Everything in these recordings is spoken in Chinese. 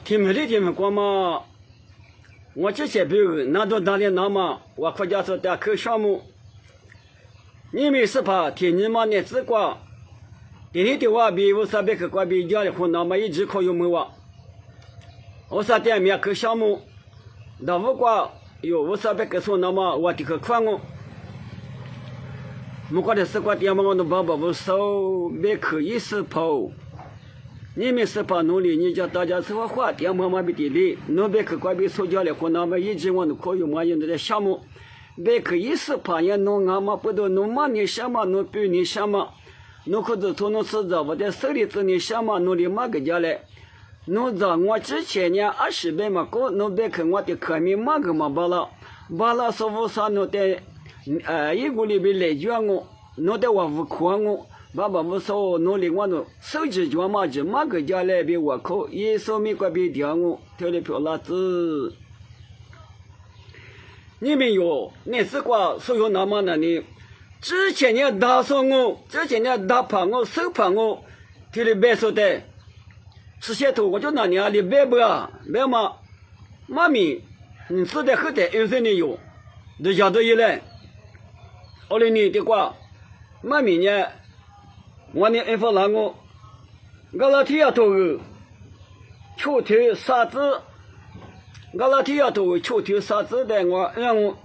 听没的听没过嘛？我之前比如拿到大的拿嘛，我国家说的口项目，你们是怕听你妈的自挂，今天的话比我300个挂比家的湖南嘛一直可有没哇？我说的面口项目，那我挂有我300个说那么我的个款我，我挂的是挂的嘛我都爸爸我手别可以是跑。你们是怕努力，你叫大家是话点么么的哩，侬别去怪别说教了，湖南嘛一直我都可以嘛用的项目，别去一时怕也侬俺嘛不都侬嘛你什么侬比你什么，侬可是从侬是着我的手里头你什么侬的嘛个家来，侬着我之前呢20倍嘛过，侬别去我的科名嘛个嘛罢了说我啥侬的一个里边来叫我，侬的我不夸我。爸爸我说努力我弄手机装嘛就马个家来比我靠，一手没怪比掉我，跳的票拉子。你们有那是瓜所有那么的呢？之前呢打伤我，之前呢打怕我，手怕我，跳的白说的，吃些头我就拿娘的白不啊，白嘛，妈咪，你吃的后头有些你有，都家都有嘞。后来你的瓜，妈咪呢？我呢，一发让我那天要头个，秋天啥子？那天要头秋天啥子的我让我，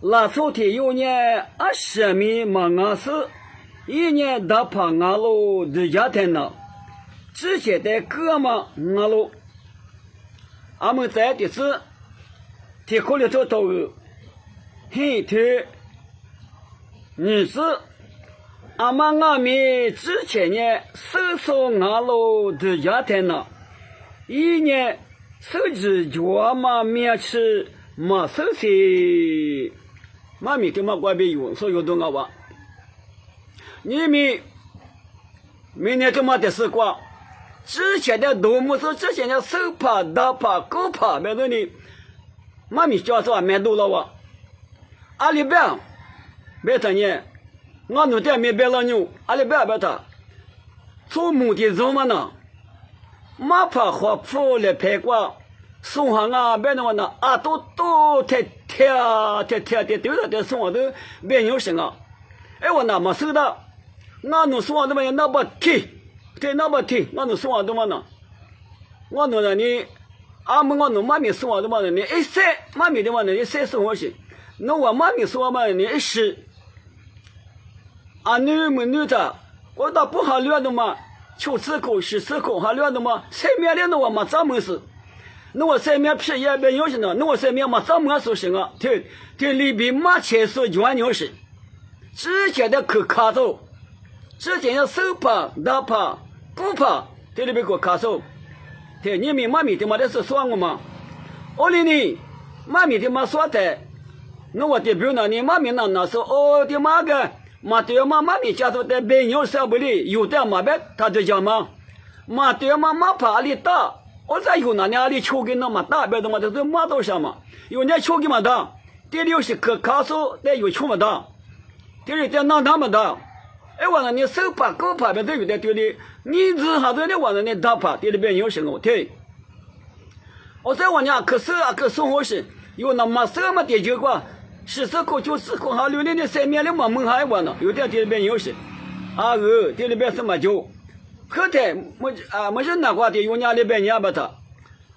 那秋天有年20米嘛俺是，一年大怕俺喽的家庭呢，之前的哥嘛俺喽，俺们在的是，天空里头头个，黑天，你是。阿妈阿咪之前呢，手手俺喽的家庭呢，一年手指脚嘛面吃嘛手些，妈咪的嘛怪别有，所有都我话，你们明年他妈的是瓜，之前的动物是之前的手帕、大帕、狗帕，别说你，妈咪叫啥蛮多了哇，阿里边，别说你。我弄点没白了牛，阿里白他，做梦的做嘛呢？马怕花铺来拍挂，送上啊别那么呢，啊都贴的，丢了的送我都别牛生啊！哎我那么收的，我弄送我的嘛那不贴，那不贴，我弄送我的嘛呢？我弄了你，俺们我弄妈咪送我的嘛呢？你一塞妈咪的嘛呢？你塞送我去，弄我妈咪送我嘛你10。啊，女的，我倒不好聊的嘛，9次口、10次口还聊的嘛，上面的我嘛咱们是，那我上面皮也别牛是呢，那我上面嘛咱们说是啊，对里边嘛钱是全牛是，之前的可卡走，之前的手帕、大帕、骨帕，对里边给卡走，对你们妈咪的嘛的是算我嘛，我哩呢，妈咪的嘛说的，那我的比如呢，你妈咪那说，哦的妈个。马对妈咪家头的白牛少不哩，有的马白他就讲嘛，马对妈怕阿里大，我在有那阿里抽给那么大，别的嘛都是马多上嘛，有人抽给嘛大，第六是可卡数，但有抽嘛大，第二在那么大，哎我那你手帕狗帕别都有的对的，你只还是你我那你大帕，对的白牛是我对，我在我家可是啊可生活是有那么什么的结果。10口90口，还留的上面的嘛门还完呢，有点这里边有事，啊这里边什么酒，后台没是那块的有伢里边伢不他，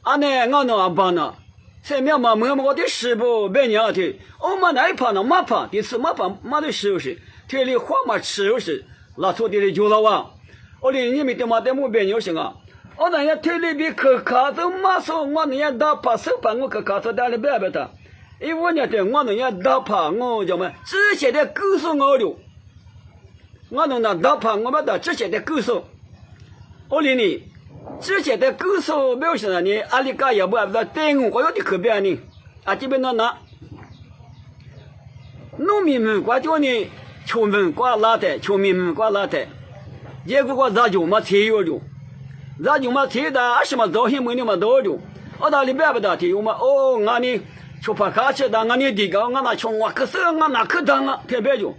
啊呢俺那帮呢，上面嘛门我的师傅边伢的，我们那一旁呢马旁，第次马旁马的时候是，这里花嘛吃有是，拉出的就了哇，我的你们的嘛的木边有什啊，我那些这里边可卡着马手，我那些大把手把我可卡着在里边不他。因为我呢，对我弄也打怕我叫么？之前的狗手我了，我弄那打怕我把它之前的狗手，我哩呢，之前的狗手没有什么呢？阿里嘎也不对我有的可别呢，啊这边那，农民们管叫呢，村民管拉的，村民们管拉的，结果我咋就没钱有了，咋就没钱的？啊什么早些没那么多了，我那里边不大钱，我们哦俺呢。就怕卡车的，俺那地高，俺那穷，我可是俺那可当了，特别就，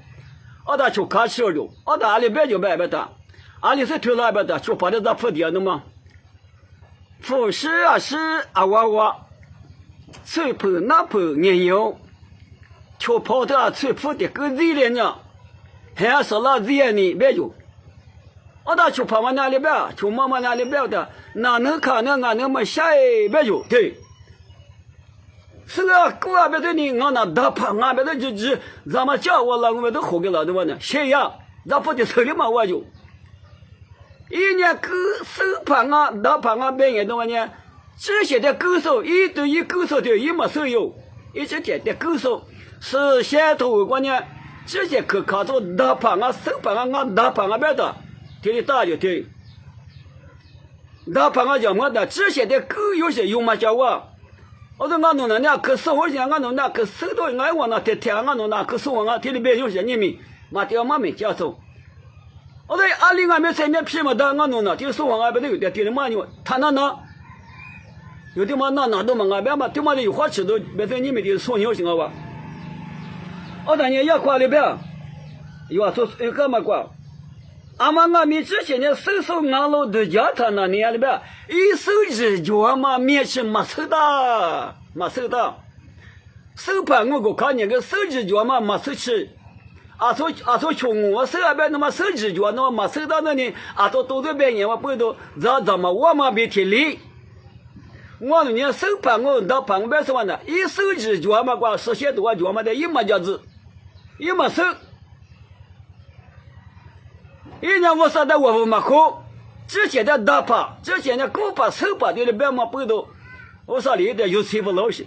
我那就卡车了，我那里边就白的，阿里是推来白的，就把这咋破掉的嘛，富士啊是啊娃娃，吹破那破年有，却跑到吹破的个热了呢，还说了热呢别有。我到去跑嘛那里边，去妈妈那里边的，哪能看呢？俺那么下别有对。是啊，过啊别的呢，俺那大胖啊别的就是咱们叫我了，我们都好给了对吧呢？谁呀？咱不得手里嘛我就。一年狗手胖啊，大胖啊别人对吧呢？这些的狗手一对一狗手的，一没手有，一直接的狗手是先头关呢，这些可靠着大胖啊、手胖啊、俺大胖啊别的。给你打就对，大胖啊讲么的，这些的狗有些用嘛叫我，我说俺弄那可生活些，俺弄那可手到俺往那天天俺弄那可生活啊，天里边有些人民，嘛掉嘛没接受，我说阿里俺们身边皮嘛的，俺弄那天生活俺不都有点天里嘛有，他那有的嘛那都嘛俺边嘛，对嘛的有话吃都，别说你们的送牛行了吧？我当年也挂里边，有说有干嘛挂？俺们这些年手俺老的家他那年里边，一手指脚嘛面吃没手的，没手的，手盘我看那个手指脚嘛没手吃，说穷我手那边那么手指脚那么没手的那呢，都在边人我不都怎么我嘛别提理，我那年手盘我到旁边说呢，一手指脚嘛光实现多脚嘛的一没价值，一没手。一年我说的我不没空，之前的大怕，之前的狗把手把的别嘛不都，我说里的有欺负老些，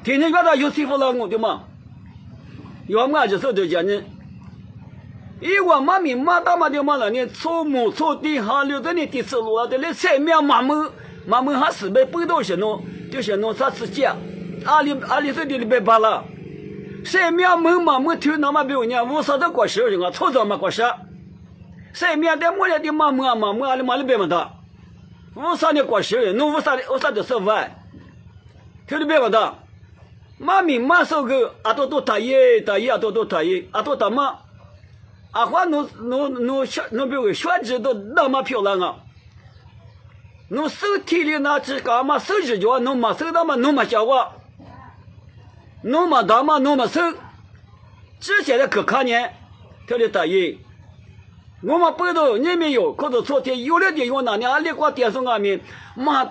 天天觉得有欺负老我的嘛，要么就是这讲呢，我妈咪妈大妈的嘛了呢，错木错地下流的呢第四路的嘞，前面妈们还是被背到些喏，就是喏啥子讲，阿里这里被扒了，前面妈们听那么别呢，我说的过事情啊，错着嘛过事。谁面对我的妈的别么的，我啥的过事，弄我啥的说饭，听的别么的，妈咪妈说个都大爷都大爷都大妈，话弄别个选择都那么漂亮啊，弄手提的那只干嘛手指脚弄嘛手的嘛弄嘛小我，弄嘛大嘛弄嘛手，这些的可看呢，听的大爷。我们不知道你没有，可是昨天有了的有那年里过电视上面，妈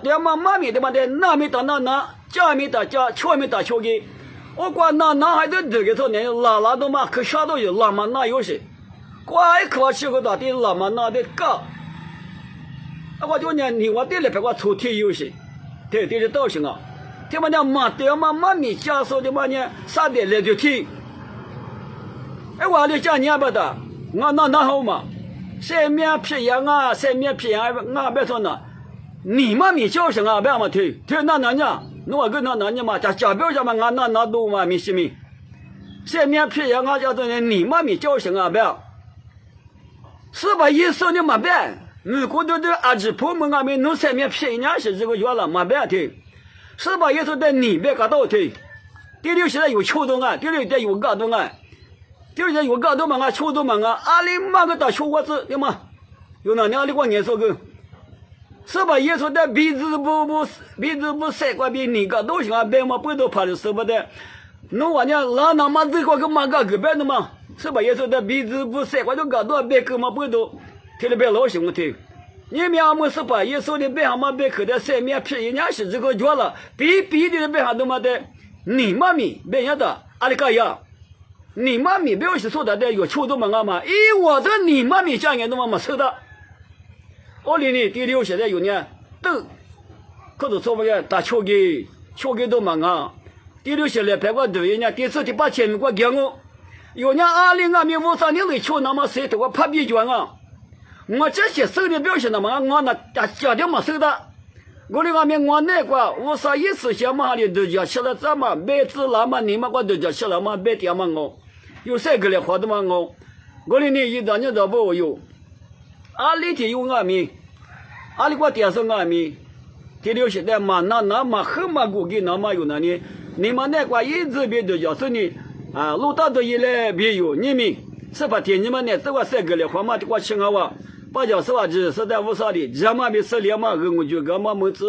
咪的嘛的，那没打那，家没打家，桥没打桥的，我管那还得这个说呢，拉都嘛可下都有拉嘛那有些，怪可吃个大的拉嘛那的搞，我就呢你我店里别个抽屉有些，对的道行啊，他妈的妈咪家说的嘛呢，啥的来就听，我的家你不的，我那好嘛。谁面皮呀俺别说呢，你妈咪叫声啊别嘛推那呢，我跟那呢嘛家表下嘛俺那都嘛没什么，谁面皮呀俺叫做呢你妈咪叫声啊别，是吧？意思呢嘛别，如果都阿子婆们俺们弄谁面皮人是这个月了嘛别推，是吧？意思的你别搞到推，第六现在有秋冬啊，第六在有搞冬啊。就是有个都嘛，秋都嘛，阿里嘛个大秋瓜子，对吗？有那年里过年说个，是吧？也说的鼻子不塞过比你个都行啊，别嘛不都怕的是不的？弄完呢，那嘛这个嘛个别的嘛，是吧？也说的鼻子不塞过就个多别个嘛不都，听了别老行我听。你们俺们是吧？也说的别上嘛别口的塞面皮，人家是这个脚了，比的别上都嘛的，你妈咪别人的阿里个呀。你妈咪不要是说的有秋冬嘛嘛，我的你妈咪家人都嘛收的，我里呢第六现在有呢都，可是说不个打秋给都嘛第六现在别个对呢，第四第八千我讲我，有呢阿里俺们五三年来秋那么谁头我拍笔卷啊，我这些收的表现那么我那家的嘛收的，我的俺们我那个五三一次些嘛的都叫吃了这么别子了嘛你们我都叫吃了嘛别点嘛我。有三个来活的嘛我的呢一当年都不有，阿里天有俺们，阿里过电视俺们，第六现在嘛那嘛很嘛估计那么有那呢，你们那个一直别的叫是呢路大的一来别有你们是吧？天你们呢这个三个来活嘛的过吃我把叫是话只是在无啥的，这么没事连嘛，我就个么么子。